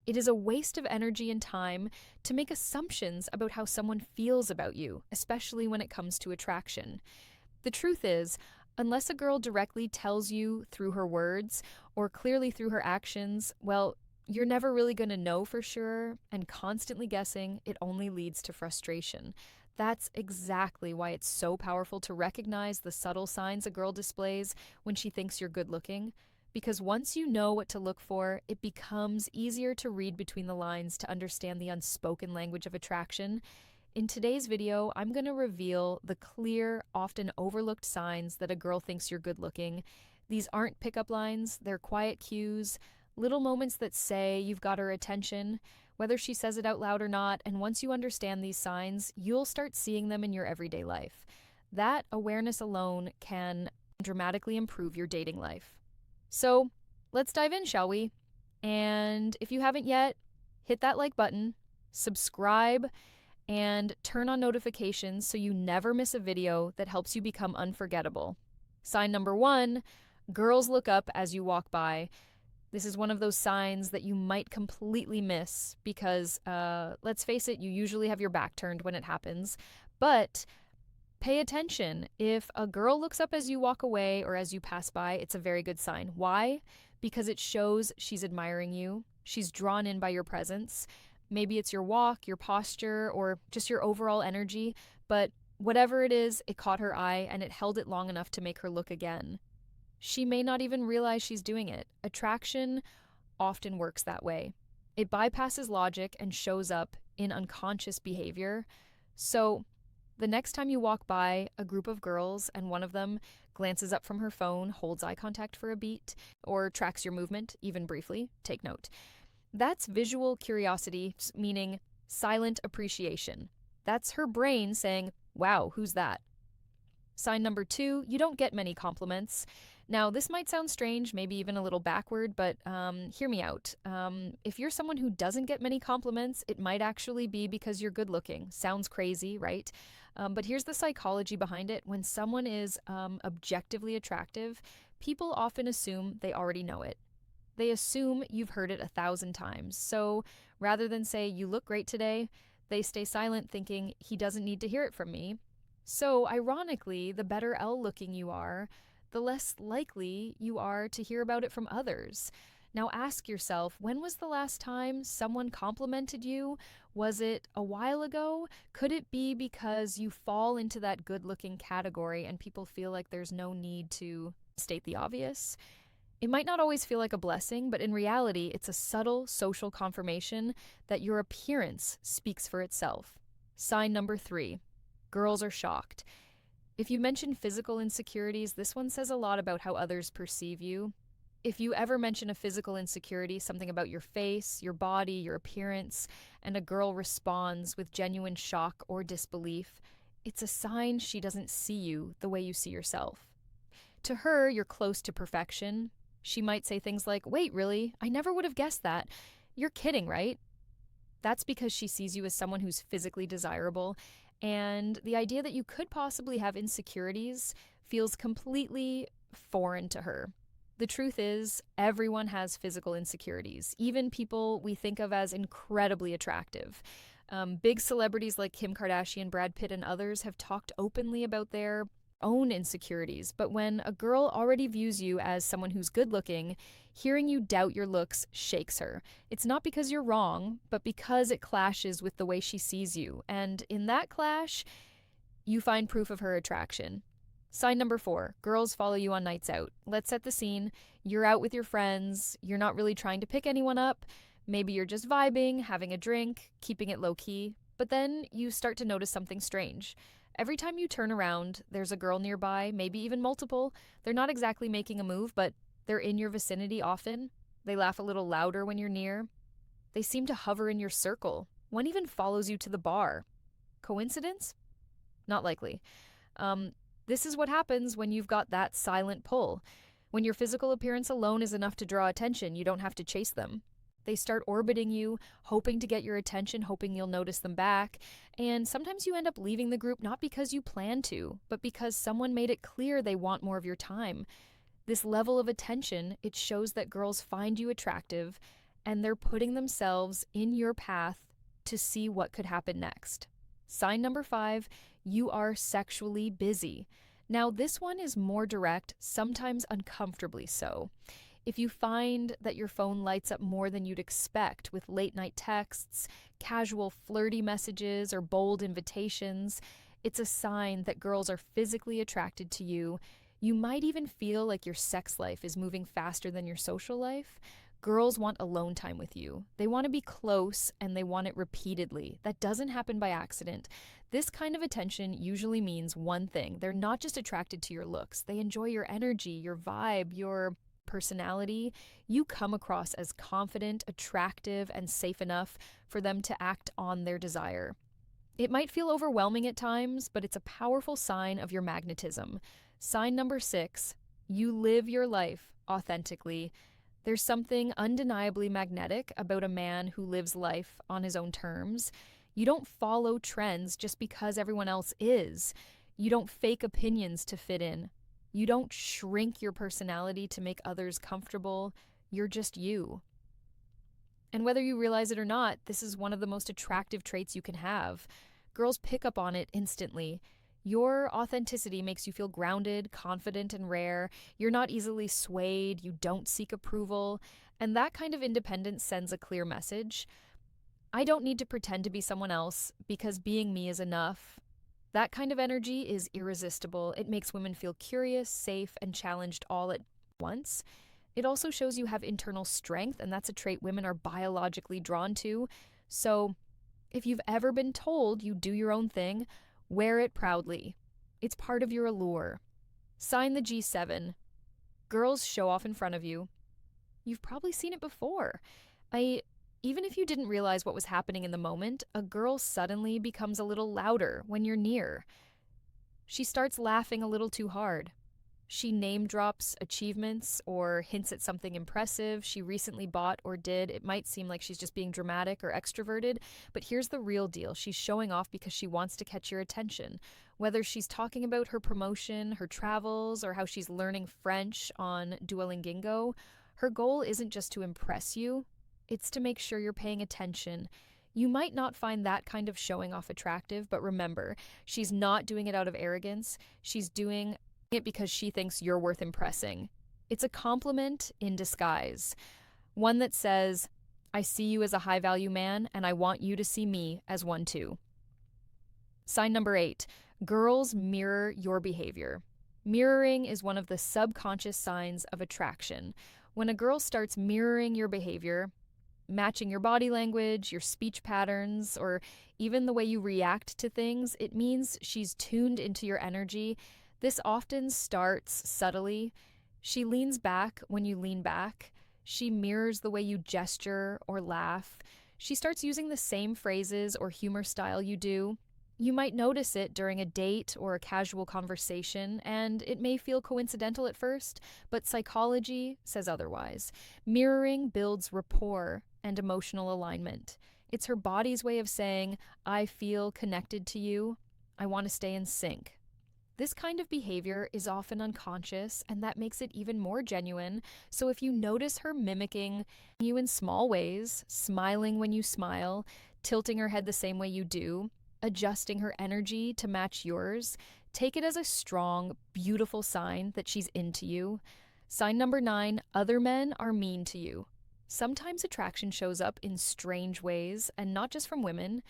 It is a waste of energy and time to make assumptions about how someone feels about you, especially when it comes to attraction. The truth is, unless a girl directly tells you through her words or clearly through her actions, well, you're never really going to know for sure, and constantly guessing, it only leads to frustration. That's exactly why it's so powerful to recognize the subtle signs a girl displays when she thinks you're good looking. Because once you know what to look for, it becomes easier to read between the lines to understand the unspoken language of attraction. In today's video, I'm going to reveal the clear, often overlooked signs that a girl thinks you're good looking. These aren't pickup lines, they're quiet cues, little moments that say you've got her attention, whether she says it out loud or not, and once you understand these signs, you'll start seeing them in your everyday life. That awareness alone can dramatically improve your dating life. So, let's dive in, shall we? And if you haven't yet, hit that like button, subscribe, and turn on notifications so you never miss a video that helps you become unforgettable. Sign number 1, girls look up as you walk by. This is one of those signs that you might completely miss because, let's face it, you usually have your back turned when it happens. But pay attention. If a girl looks up as you walk away or as you pass by, it's a very good sign. Why? Because it shows she's admiring you. She's drawn in by your presence. Maybe it's your walk, your posture, or just your overall energy. But whatever it is, it caught her eye and it held it long enough to make her look again. She may not even realize she's doing it. Attraction often works that way. It bypasses logic and shows up in unconscious behavior. So, the next time you walk by a group of girls and one of them glances up from her phone, holds eye contact for a beat, or tracks your movement, even briefly, take note. That's visual curiosity, meaning silent appreciation. That's her brain saying, wow, who's that? Sign number 2, you don't get many compliments. Now, this might sound strange, maybe even a little backward, but hear me out. If you're someone who doesn't get many compliments, it might actually be because you're good looking. Sounds crazy, right? But here's the psychology behind it. When someone is objectively attractive, people often assume they already know it. They assume you've heard it 1,000 times. So rather than say, you look great today, they stay silent thinking, he doesn't need to hear it from me. So ironically, the better L looking you are, the less likely you are to hear about it from others. Now ask yourself, when was the last time someone complimented you? Was it a while ago? Could it be because you fall into that good-looking category and people feel like there's no need to state the obvious? It might not always feel like a blessing, but in reality, it's a subtle social confirmation that your appearance speaks for itself. Sign number 3, girls are shocked. If you mention physical insecurities, this one says a lot about how others perceive you. If you ever mention a physical insecurity, something about your face, your body, your appearance, and a girl responds with genuine shock or disbelief, it's a sign she doesn't see you the way you see yourself. To her, you're close to perfection. She might say things like, wait, really? I never would have guessed that. You're kidding, right? That's because she sees you as someone who's physically desirable, and the idea that you could possibly have insecurities feels completely foreign to her. The truth is, everyone has physical insecurities, even people we think of as incredibly attractive. Big celebrities like Kim Kardashian, Brad Pitt, and others have talked openly about their own insecurities, but when a girl already views you as someone who's good looking, hearing you doubt your looks shakes her. It's not because you're wrong, but because it clashes with the way she sees you, and in that clash, you find proof of her attraction. Sign number 4, girls follow you on nights out. Let's set the scene. You're out with your friends, you're not really trying to pick anyone up, maybe you're just vibing, having a drink, keeping it low-key, but then you start to notice something strange. Every time you turn around, there's a girl nearby, maybe even multiple. They're not exactly making a move, but they're in your vicinity often. They laugh a little louder when you're near. They seem to hover in your circle. One even follows you to the bar. Coincidence? Not likely. This is what happens when you've got that silent pull. When your physical appearance alone is enough to draw attention, you don't have to chase them. They start orbiting you, hoping to get your attention, hoping you'll notice them back. And sometimes you end up leaving the group not because you plan to, but because someone made it clear they want more of your time. This level of attention, it shows that girls find you attractive and they're putting themselves in your path to see what could happen next. Sign number 5, you are sexually busy. Now, this one is more direct, sometimes uncomfortably so. If you find that your phone lights up more than you'd expect with late-night texts, casual flirty messages, or bold invitations, it's a sign that girls are physically attracted to you. You might even feel like your sex life is moving faster than your social life. Girls want alone time with you. They want to be close, and they want it repeatedly. That doesn't happen by accident. This kind of attention usually means one thing. They're not just attracted to your looks. They enjoy your energy, your vibe, your personality. You come across as confident, attractive, and safe enough for them to act on their desire. It might feel overwhelming at times, but it's a powerful sign of your magnetism. Sign number 6, you live your life authentically. There's something undeniably magnetic about a man who lives life on his own terms. You don't follow trends just because everyone else is. You don't fake opinions to fit in. You don't shrink your personality to make others comfortable. You're just you. And whether you realize it or not, this is one of the most attractive traits you can have. Girls pick up on it instantly. Your authenticity makes you feel grounded, confident, and rare. You're not easily swayed. You don't seek approval. And that kind of independence sends a clear message. I don't need to pretend to be someone else because being me is enough. That kind of energy is irresistible. It makes women feel curious, safe, and challenged all at once. It also shows you have internal strength, and that's a trait women are biologically drawn to. So, if you've ever been told you do your own thing, wear it proudly. It's part of your allure. Sign the G7. Girls show off in front of you. You've probably seen it before. Even if you didn't realize what was happening in the moment, a girl suddenly becomes a little louder when you're near. She starts laughing a little too hard. She name drops achievements or hints at something impressive she recently bought or did. It might seem like she's just being dramatic or extroverted, but here's the real deal. She's showing off because she wants to catch your attention. Whether she's talking about her promotion, her travels, or how she's learning French on Duolingo, her goal isn't just to impress you, it's to make sure you're paying attention. You might not find that kind of showing off attractive, but remember, she's not doing it out of arrogance. She's doing it because she thinks you're worth impressing. It's a compliment in disguise. One that says, I see you as a high-value man, and I want you to see me as one too. Sign number 8, girls mirror your behavior. Mirroring is one of the subconscious signs of attraction. When a girl starts mirroring your behavior, matching your body language, your speech patterns, or even the way you react to things, it means she's tuned into your energy. This often starts subtly. She leans back when you lean back. She mirrors the way you gesture or laugh. She starts using the same phrases or humor style you do. You might notice it during a date or a casual conversation, and it may feel coincidental at first, but psychology says otherwise. Mirroring builds rapport and emotional alignment. It's her body's way of saying, I feel connected to you. I want to stay in sync. This kind of behavior is often unconscious, and that makes it even more genuine. So if you notice her mimicking you in small ways, smiling when you smile, tilting her head the same way you do, adjusting her energy to match yours, take it as a strong, beautiful sign that she's into you. Sign number 9, other men are mean to you. Sometimes attraction shows up in strange ways, and not just from women.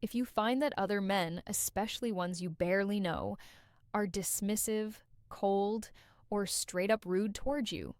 If you find that other men, especially ones you barely know, are dismissive, cold, or straight up rude towards you,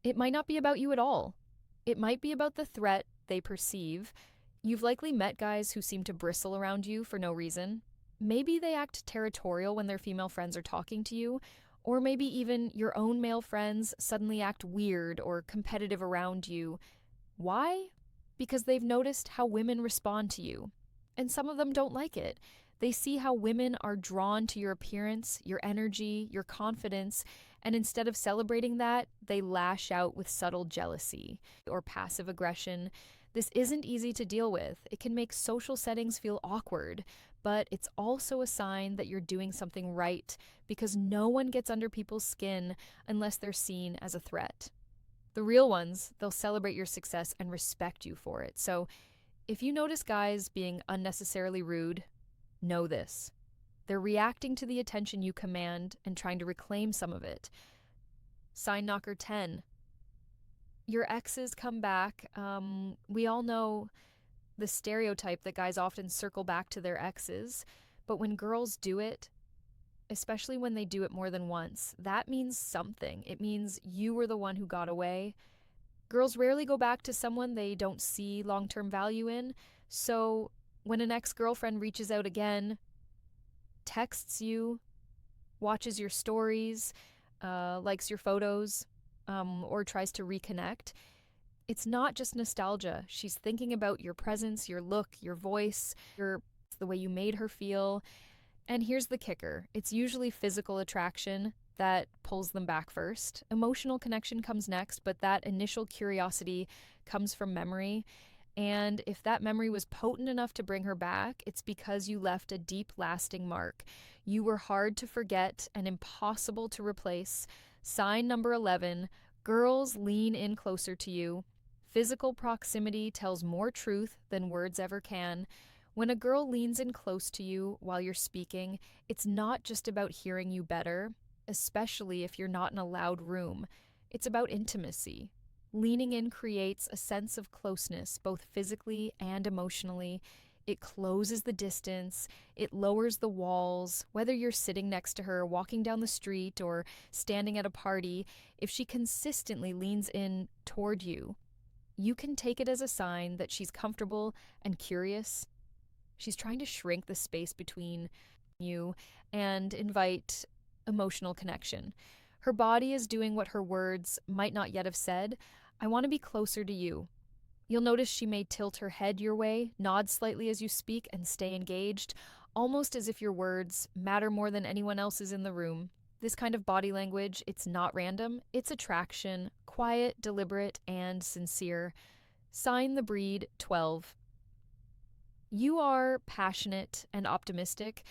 it might not be about you at all. It might be about the threat they perceive. You've likely met guys who seem to bristle around you for no reason. Maybe they act territorial when their female friends are talking to you, or maybe even your own male friends suddenly act weird or competitive around you. Why? Because they've noticed how women respond to you. And some of them don't like it. They see how women are drawn to your appearance, your energy, your confidence, and instead of celebrating that, they lash out with subtle jealousy or passive aggression. This isn't easy to deal with. It can make social settings feel awkward, but it's also a sign that you're doing something right because no one gets under people's skin unless they're seen as a threat. The real ones, they'll celebrate your success and respect you for it. So if you notice guys being unnecessarily rude, know this. They're reacting to the attention you command and trying to reclaim some of it. Sign knocker 10. Your exes come back. We all know the stereotype that guys often circle back to their exes, but when girls do it, especially when they do it more than once, that means something. It means you were the one who got away. Girls rarely go back to someone they don't see long-term value in, so when an ex-girlfriend reaches out again, texts you, watches your stories, likes your photos, or tries to reconnect, it's not just nostalgia. She's thinking about your presence, your look, your voice, the way you made her feel. And here's the kicker. It's usually physical attraction that pulls them back first. Emotional connection comes next, but that initial curiosity comes from memory. And if that memory was potent enough to bring her back, it's because you left a deep, lasting mark. You were hard to forget and impossible to replace. Sign number 11, girls lean in closer to you. Physical proximity tells more truth than words ever can. When a girl leans in close to you while you're speaking, it's not just about hearing you better, especially if you're not in a loud room. It's about intimacy. Leaning in creates a sense of closeness, both physically and emotionally. It closes the distance, it lowers the walls. Whether you're sitting next to her, walking down the street, or standing at a party, if she consistently leans in toward you, you can take it as a sign that she's comfortable and curious. She's trying to shrink the space between you and invite emotional connection. Her body is doing what her words might not yet have said. I want to be closer to you. You'll notice she may tilt her head your way, nod slightly as you speak, and stay engaged, almost as if your words matter more than anyone else's in the room. This kind of body language, it's not random, it's attraction, quiet, deliberate, and sincere. Sign the breed 12. You are passionate and optimistic.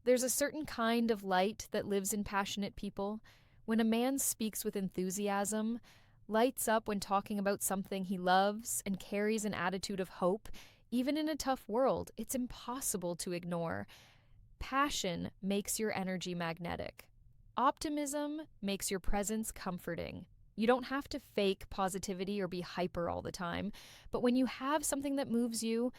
There's a certain kind of light that lives in passionate people. When a man speaks with enthusiasm, lights up when talking about something he loves, and carries an attitude of hope, even in a tough world, it's impossible to ignore. Passion makes your energy magnetic. Optimism makes your presence comforting. You don't have to fake positivity or be hyper all the time, but when you have something that moves you,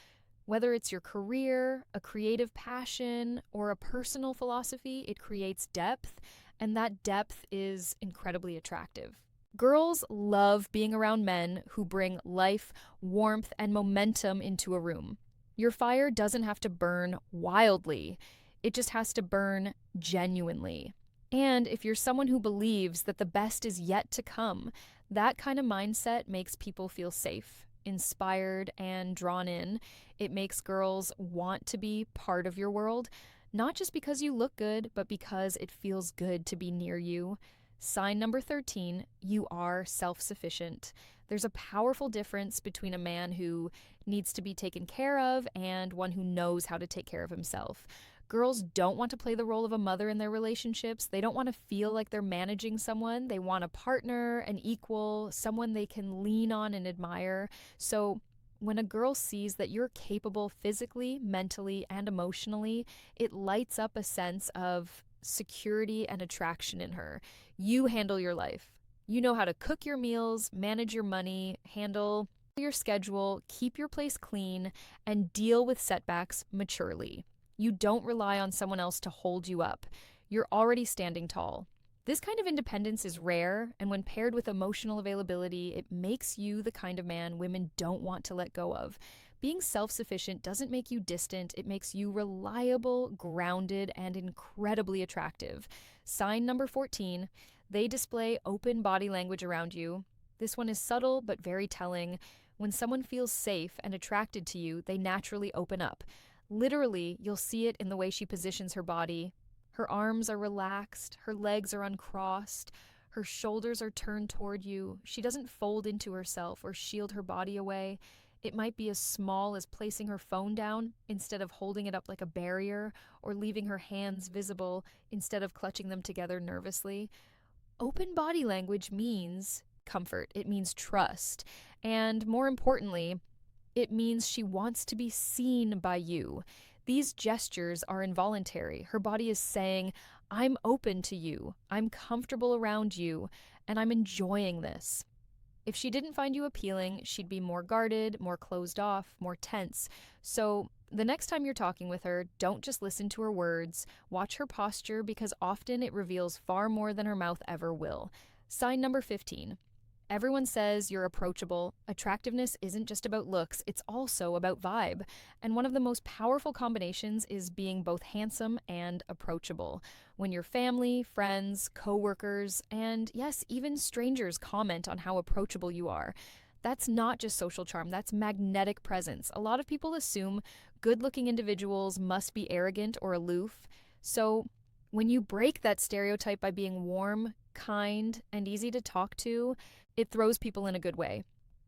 whether it's your career, a creative passion, or a personal philosophy, it creates depth, and that depth is incredibly attractive. Girls love being around men who bring life, warmth, and momentum into a room. Your fire doesn't have to burn wildly, it just has to burn genuinely. And if you're someone who believes that the best is yet to come, that kind of mindset makes people feel safe, inspired, and drawn in. It makes girls want to be part of your world, not just because you look good, but because it feels good to be near you. Sign number 13, you are self-sufficient. There's a powerful difference between a man who needs to be taken care of and one who knows how to take care of himself. Girls don't want to play the role of a mother in their relationships. They don't want to feel like they're managing someone. They want a partner, an equal, someone they can lean on and admire. So when a girl sees that you're capable physically, mentally, and emotionally, it lights up a sense of security and attraction in her. You handle your life. You know how to cook your meals, manage your money, handle your schedule, keep your place clean, and deal with setbacks maturely. You don't rely on someone else to hold you up. You're already standing tall. This kind of independence is rare, and when paired with emotional availability, it makes you the kind of man women don't want to let go of. Being self-sufficient doesn't make you distant, it makes you reliable, grounded, and incredibly attractive. Sign number 14, they display open body language around you. This one is subtle but very telling. When someone feels safe and attracted to you, they naturally open up. Literally, you'll see it in the way she positions her body. Her arms are relaxed, her legs are uncrossed, her shoulders are turned toward you. She doesn't fold into herself or shield her body away. It might be as small as placing her phone down instead of holding it up like a barrier, or leaving her hands visible instead of clutching them together nervously. Open body language means comfort. It means trust. And more importantly, it means she wants to be seen by you. These gestures are involuntary. Her body is saying, I'm open to you, I'm comfortable around you, and I'm enjoying this. If she didn't find you appealing, she'd be more guarded, more closed off, more tense. So the next time you're talking with her, don't just listen to her words. Watch her posture because often it reveals far more than her mouth ever will. Sign number 15. Everyone says you're approachable. Attractiveness isn't just about looks, it's also about vibe. And one of the most powerful combinations is being both handsome and approachable. When your family, friends, coworkers, and yes, even strangers comment on how approachable you are, that's not just social charm, that's magnetic presence. A lot of people assume good-looking individuals must be arrogant or aloof. So when you break that stereotype by being warm, kind, and easy to talk to, it throws people in a good way.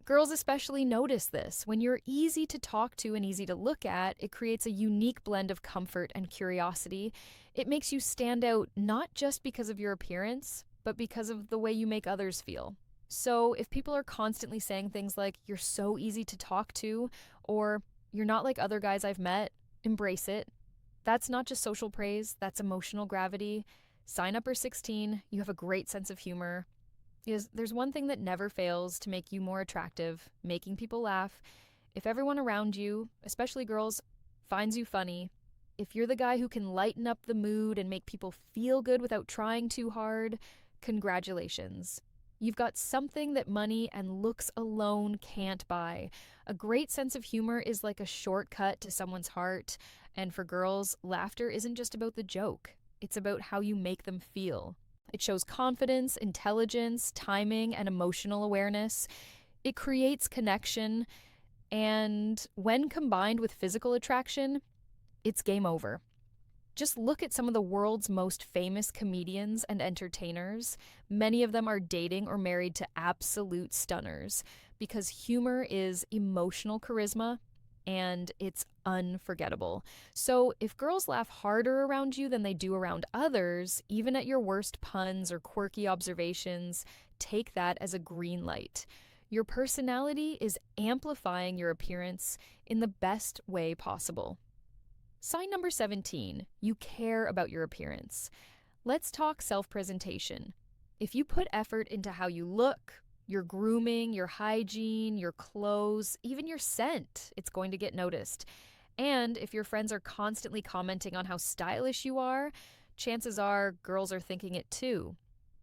Girls especially notice this. When you're easy to talk to and easy to look at, it creates a unique blend of comfort and curiosity. It makes you stand out not just because of your appearance, but because of the way you make others feel. So if people are constantly saying things like, you're so easy to talk to, or you're not like other guys I've met, embrace it. That's not just social praise, that's emotional gravity. Sign up or 16, you have a great sense of humor. There's one thing that never fails to make you more attractive, making people laugh. If everyone around you, especially girls, finds you funny, if you're the guy who can lighten up the mood and make people feel good without trying too hard, congratulations. You've got something that money and looks alone can't buy. A great sense of humor is like a shortcut to someone's heart. And for girls, laughter isn't just about the joke. It's about how you make them feel. It shows confidence, intelligence, timing, and emotional awareness. It creates connection. And when combined with physical attraction, it's game over. Just look at some of the world's most famous comedians and entertainers. Many of them are dating or married to absolute stunners because humor is emotional charisma and it's unforgettable. So if girls laugh harder around you than they do around others, even at your worst puns or quirky observations, take that as a green light. Your personality is amplifying your appearance in the best way possible. Sign number 17, you care about your appearance. Let's talk self-presentation. If you put effort into how you look, your grooming, your hygiene, your clothes, even your scent, it's going to get noticed. And if your friends are constantly commenting on how stylish you are, chances are girls are thinking it too.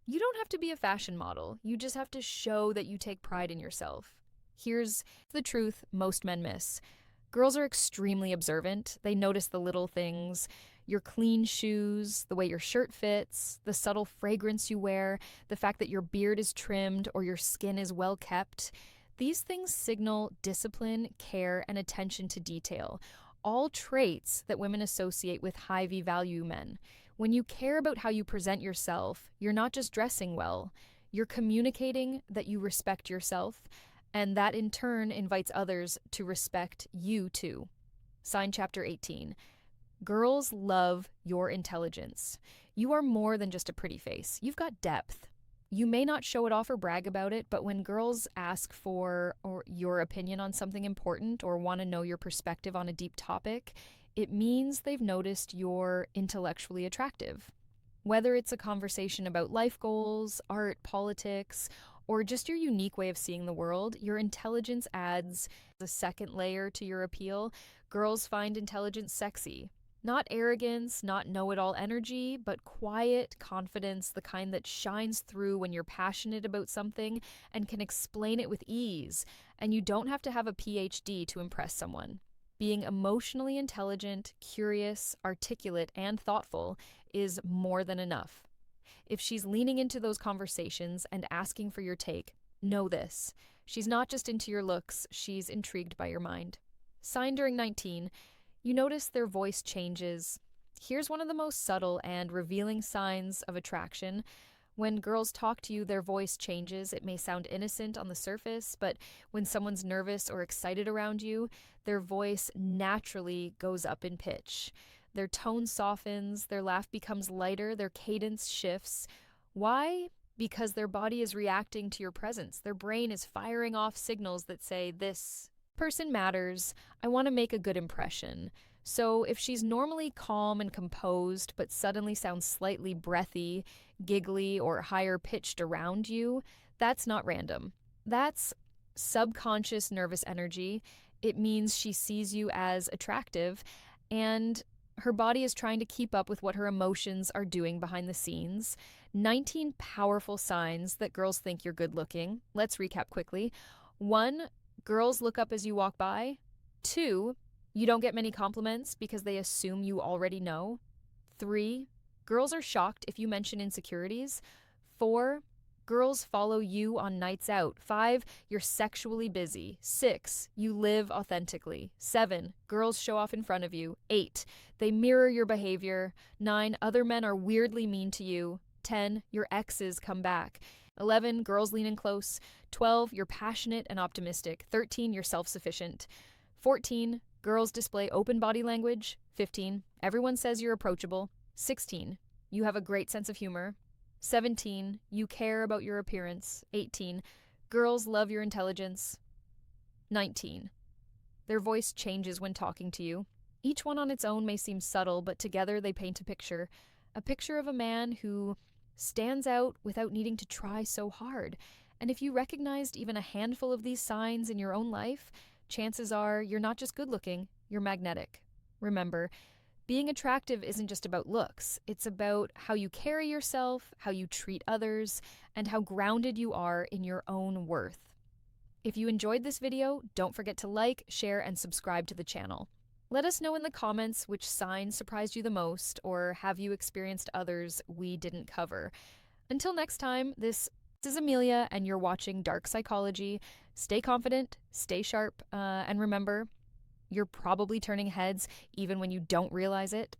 You don't have to be a fashion model. You just have to show that you take pride in yourself. Here's the truth most men miss. Girls are extremely observant. They notice the little things, your clean shoes, the way your shirt fits, the subtle fragrance you wear, the fact that your beard is trimmed or your skin is well kept. These things signal discipline, care, and attention to detail, all traits that women associate with high V-value men. When you care about how you present yourself, you're not just dressing well, you're communicating that you respect yourself, and that in turn invites others to respect you too. Sign chapter 18. Girls love your intelligence. You are more than just a pretty face. You've got depth. You may not show it off or brag about it, but when girls ask for your opinion on something important or want to know your perspective on a deep topic, it means they've noticed you're intellectually attractive. Whether it's a conversation about life goals, art, politics, or just your unique way of seeing the world, your intelligence adds a second layer to your appeal. Girls find intelligence sexy. Not arrogance, not know-it-all energy, but quiet confidence, the kind that shines through when you're passionate about something and can explain it with ease. And you don't have to have a PhD to impress someone. Being emotionally intelligent, curious, articulate, and thoughtful is more than enough. If she's leaning into those conversations and asking for your take, know this. She's not just into your looks, she's intrigued by your mind. Sign during 19, you notice their voice changes. Here's one of the most subtle and revealing signs of attraction. When girls talk to you, their voice changes. It may sound innocent on the surface, but when someone's nervous or excited around you, their voice naturally goes up in pitch. Their tone softens, their laugh becomes lighter, their cadence shifts. Why? because their body is reacting to your presence. Their brain is firing off signals that say, this person matters. I want to make a good impression. So if she's normally calm and composed, but suddenly sounds slightly breathy, giggly, or higher pitched around you, that's not random. That's subconscious nervous energy. It means she sees you as attractive, and her body is trying to keep up with what her emotions are doing behind the scenes. 19 powerful signs that girls think you're good looking. Let's recap quickly. 1, girls look up as you walk by. 2, you don't get many compliments because they assume you already know. 3, girls are shocked if you mention insecurities. 4, girls follow you on nights out. 5, you're sexually busy. 6, you live authentically. 7, girls show off in front of you. 8, they mirror your behavior. 9, other men are weirdly mean to you. 10, your exes come back. 11, girls lean in close. 12, you're passionate and optimistic. 13, you're self-sufficient. 14, girls display open body language. 15, everyone says you're approachable. 16, you have a great sense of humor. 17, you care about your appearance. 18, girls love your intelligence. 19, their voice changes when talking to you. Each one on its own may seem subtle, but together they paint a picture of a man who stands out without needing to try so hard. And if you recognized even a handful of these signs in your own life, chances are you're not just good looking, you're magnetic. Remember, being attractive isn't just about looks. It's about how you carry yourself, how you treat others, and how grounded you are in your own worth. If you enjoyed this video, don't forget to like, share, and subscribe to the channel. Let us know in the comments which sign surprised you the most, or have you experienced others we didn't cover. Until next time, this is Amelia, and you're watching Dark Psychology. Stay confident, stay sharp, and remember, you're probably turning heads even when you don't realize it.